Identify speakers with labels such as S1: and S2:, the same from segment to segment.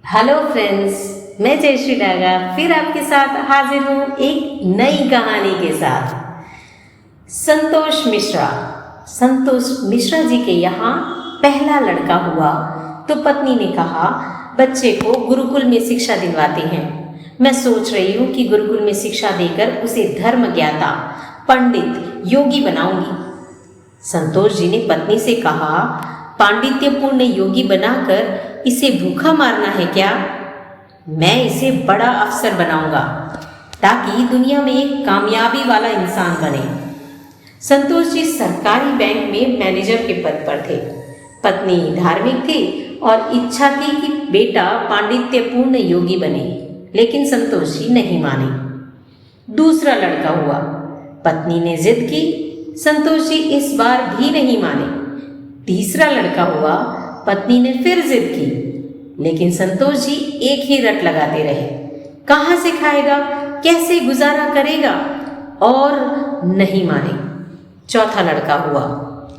S1: Hello friends, मैं जयश्री डागा फिर आपके साथ हाजिर हूँ एक नई कहानी के साथ। संतोष मिश्रा जी के यहाँ पहला लड़का हुआ तो पत्नी ने कहा बच्चे को गुरुकुल में शिक्षा दिलवाते हैं। मैं सोच रही हूँ कि गुरुकुल में शिक्षा देकर उसे धर्म ज्ञाता, पंडित, योगी बनाऊंगी। संतोष जी ने पत्नी से कहा, पांडित्यपूर्ण योगी बनाकर इसे भूखा मारना है क्या? मैं इसे बड़ा अफसर बनाऊंगा ताकि दुनिया में एक कामयाबी वाला इंसान बने। संतोष जी सरकारी बैंक में मैनेजर के पद पर थे। पत्नी धार्मिक थी और इच्छा थी कि बेटा पांडित्यपूर्ण योगी बने, लेकिन संतोष जी नहीं माने। दूसरा लड़का हुआ। पत्नी ने जिद की, संतोष जी इस बार भी नहीं माने। तीसरा लड़का हुआ। पत्नी ने फिर जिद की, लेकिन संतोष जी एक ही रट लगाते रहे। कहाँ से खाएगा, कैसे गुजारा करेगा, और नहीं माने। चौथा लड़का हुआ।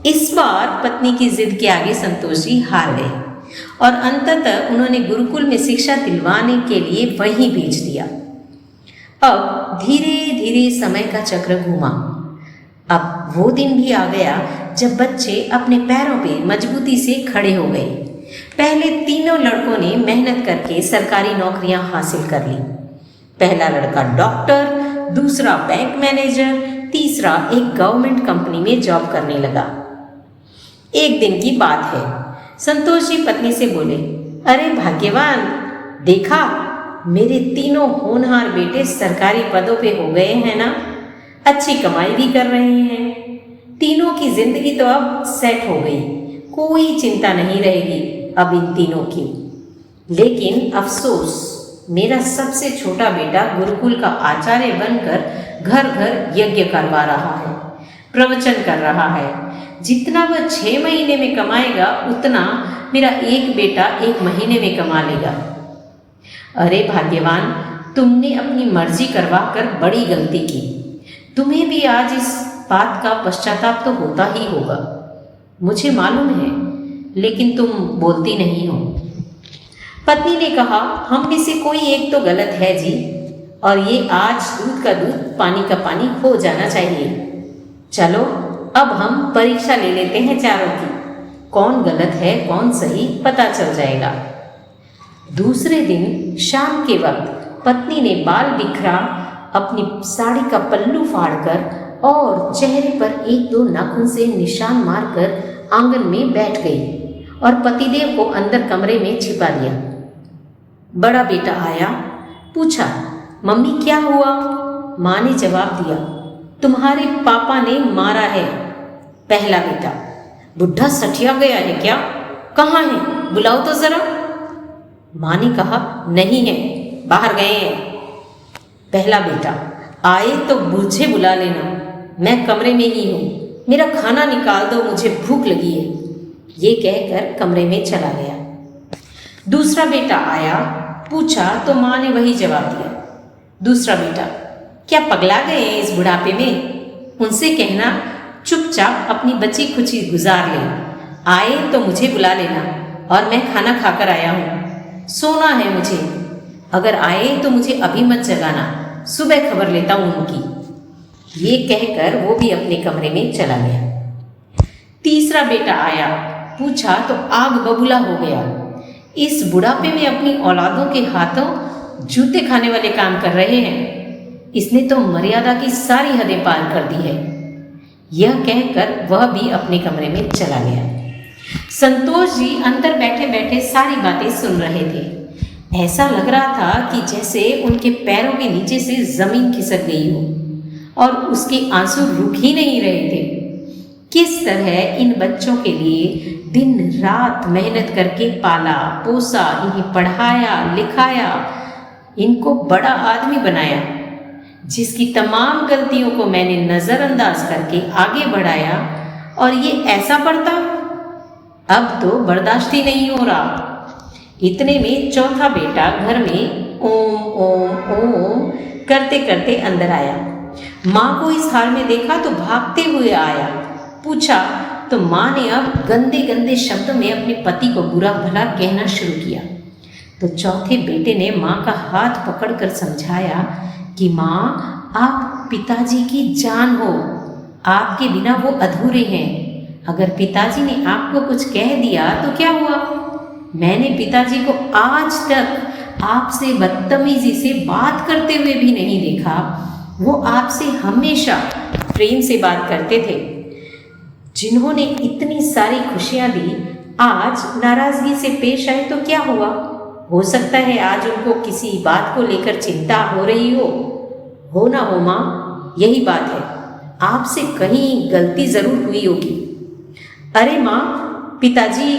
S1: इस बार पत्नी की जिद के आगे संतोष जी हार गए और अंततः उन्होंने गुरुकुल में शिक्षा दिलवाने के लिए वहीं भेज दिया। अब धीरे धीरे समय का चक्र घूमा। अब वो दिन भी आ गया जब बच्चे अपने पैरों पे मजबूती से खड़े हो गए। पहले तीनों लड़कों ने मेहनत करके सरकारी नौकरियां हासिल कर ली। पहला लड़का डॉक्टर, दूसरा बैंक मैनेजर, तीसरा एक गवर्नमेंट कंपनी में जॉब करने लगा। एक दिन की बात है, संतोष जी पत्नी से बोले, अरे भाग्यवान, देखा मेरे तीनों होनहार बेटे सरकारी पदों पे हो गए हैं ना, अच्छी कमाई भी कर रहे हैं। तीनों की जिंदगी तो अब सेट हो गई, कोई चिंता नहीं रहेगी अब इन तीनों की। लेकिन अफसोस, मेरा सबसे छोटा बेटा गुरुकुल का आचार्य बनकर घर घर यज्ञ करवा रहा है, प्रवचन कर रहा है। जितना वह 6 महीने में कमाएगा उतना मेरा एक बेटा 1 महीने में कमा लेगा। अरे भाग्यवान, तुमने अपनी मर्जी करवा कर बड़ी गलती की। तुम्हें भी आज इस बात का पश्चाताप तो होता ही होगा, मुझे मालूम है, लेकिन तुम बोलती नहीं हो। पत्नी ने कहा, हम में से कोई एक तो गलत है जी, और ये आज दूध का दूध पानी का पानी हो जाना चाहिए। चलो अब हम परीक्षा ले लेते हैं चारों की, कौन गलत है कौन सही पता चल जाएगा। दूसरे दिन शाम के वक्त पत्नी ने बाल बिखरा अपनी साड़ी का पल्लू फाड़कर और चेहरे पर 1-2 नाखून से निशान मारकर आंगन में बैठ गई और पतिदेव को अंदर कमरे में छिपा दिया। बड़ा बेटा आया, पूछा, मम्मी क्या हुआ? माँ ने जवाब दिया, तुम्हारे पापा ने मारा है। पहला बेटा, बुढ़ा सठिया गया है क्या? कहाँ है, बुलाओ तो जरा। माँ ने कहा, नहीं है, बाहर गए हैं। पहला बेटा, आए तो मुझे बुला लेना, मैं कमरे में ही हूँ, मेरा खाना निकाल दो, मुझे भूख लगी है। ये कहकर कमरे में चला गया। दूसरा बेटा आया, पूछा तो माँ ने वही जवाब दिया। दूसरा बेटा, क्या पगला गए हैं इस बुढ़ापे में? उनसे कहना चुपचाप अपनी बची खुची गुजार ले, आए तो मुझे बुला लेना, और मैं खाना खाकर आया हूँ, सोना है मुझे, अगर आए तो मुझे अभी मत जगाना, सुबह खबर लेता हूँ उनकी। ये कहकर वो भी अपने कमरे में चला गया। तीसरा बेटा आया, पूछा तो आग बबूला हो गया। इस बुढ़ापे में अपनी औलादों के हाथों जूते खाने वाले काम कर रहे हैं, इसने तो मर्यादा की सारी हदें पार कर दी है। यह कहकर वह भी अपने कमरे में चला गया। संतोष जी अंदर बैठे बैठे सारी बातें सुन रहे थे। ऐसा लग रहा था कि जैसे उनके पैरों के नीचे से जमीन खिसक गई हो और उसके आंसू रुक ही नहीं रहे थे। किस तरह इन बच्चों के लिए दिन रात मेहनत करके पाला पोसा, इन्हें पढ़ाया लिखाया, इनको बड़ा आदमी बनाया, जिसकी तमाम गलतियों को मैंने नज़रअंदाज करके आगे बढ़ाया, और ये ऐसा पढ़ता, अब तो बर्दाश्त ही नहीं हो रहा। इतने में चौथा बेटा घर में ओम ओम ओम करते करते अंदर आया। माँ को इस हाल में देखा तो भागते हुए आया। पूछा तो माँ ने अब गंदे गंदे शब्दों में अपने पति को बुरा भला कहना शुरू किया। तो चौथे बेटे ने माँ का हाथ पकड़कर समझाया कि माँ, आप पिताजी की जान हो, आपके बिना वो अधूरे हैं। अगर पिताजी ने आपको कुछ कह दिया तो क्या हुआ? मैंने पिताजी को आज तक आपसे बदतमीजी से बात करते हुए भी नहीं देखा। वो आपसे हमेशा प्रेम से बात करते थे। जिन्होंने इतनी सारी खुशियां दी, आज नाराजगी से पेश आए तो क्या हुआ? हो सकता है आज उनको किसी बात को लेकर चिंता हो रही हो ना हो माँ, यही बात है। आपसे कहीं गलती जरूर हुई होगी। अरे माँ, पिताजी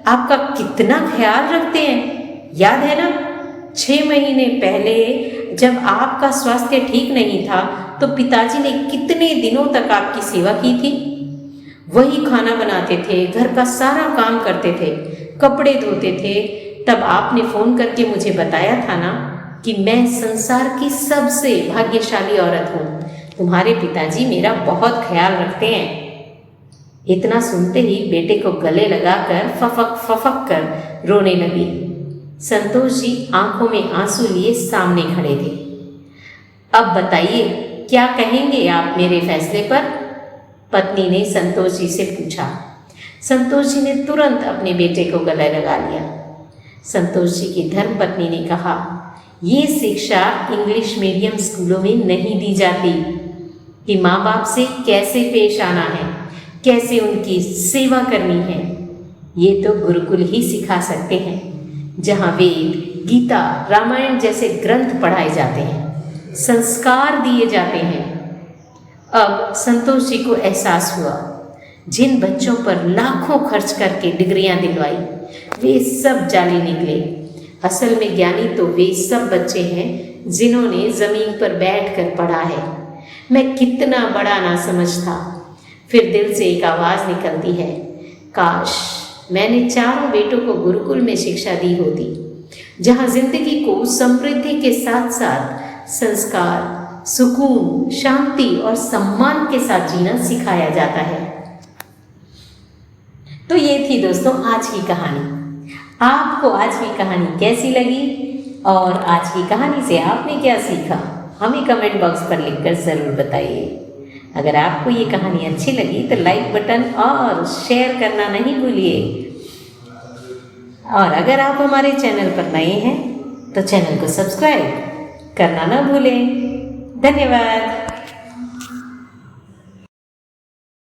S1: आपका कितना ख्याल रखते हैं, याद है ना? 6 महीने पहले जब आपका स्वास्थ्य ठीक नहीं था तो पिताजी ने कितने दिनों तक आपकी सेवा की थी। वही खाना बनाते थे, घर का सारा काम करते थे, कपड़े धोते थे। तब आपने फोन करके मुझे बताया था ना कि मैं संसार की सबसे भाग्यशाली औरत हूँ, तुम्हारे पिताजी मेरा बहुत ख्याल रखते हैं। इतना सुनते ही बेटे को गले लगाकर फफक फफक कर रोने लगी। संतोष जी आंखों में आंसू लिए सामने खड़े थे। अब बताइए, क्या कहेंगे आप मेरे फैसले पर? पत्नी ने संतोष जी से पूछा। संतोष जी ने तुरंत अपने बेटे को गले लगा लिया। संतोष जी की धर्मपत्नी ने कहा, ये शिक्षा इंग्लिश मीडियम स्कूलों में नहीं दी जाती कि माँ बाप से कैसे पेश आना है, कैसे उनकी सेवा करनी है। ये तो गुरुकुल ही सिखा सकते हैं, जहाँ वेद, गीता, रामायण जैसे ग्रंथ पढ़ाए जाते हैं, संस्कार दिए जाते हैं। अब संतोष जी को एहसास हुआ, जिन बच्चों पर लाखों खर्च करके डिग्रियां दिलवाई, वे सब जाली निकले। असल में ज्ञानी तो वे सब बच्चे हैं जिन्होंने ज़मीन पर बैठकर पढ़ा है। मैं कितना बड़ा ना समझ था। फिर दिल से एक आवाज़ निकलती है, काश मैंने चारों बेटों को गुरुकुल में शिक्षा दी होती, जहाँ जिंदगी को समृद्धि के साथ साथ संस्कार, सुकून, शांति और सम्मान के साथ जीना सिखाया जाता है। तो ये थी दोस्तों आज की कहानी। आपको आज की कहानी कैसी लगी और आज की कहानी से आपने क्या सीखा, हमें कमेंट बॉक्स पर लिखकर ज़रूर बताइए। अगर आपको ये कहानी अच्छी लगी तो लाइक बटन और शेयर करना नहीं भूलिए। और अगर आप हमारे चैनल पर नए हैं तो चैनल को सब्सक्राइब करना ना भूलें। धन्यवाद।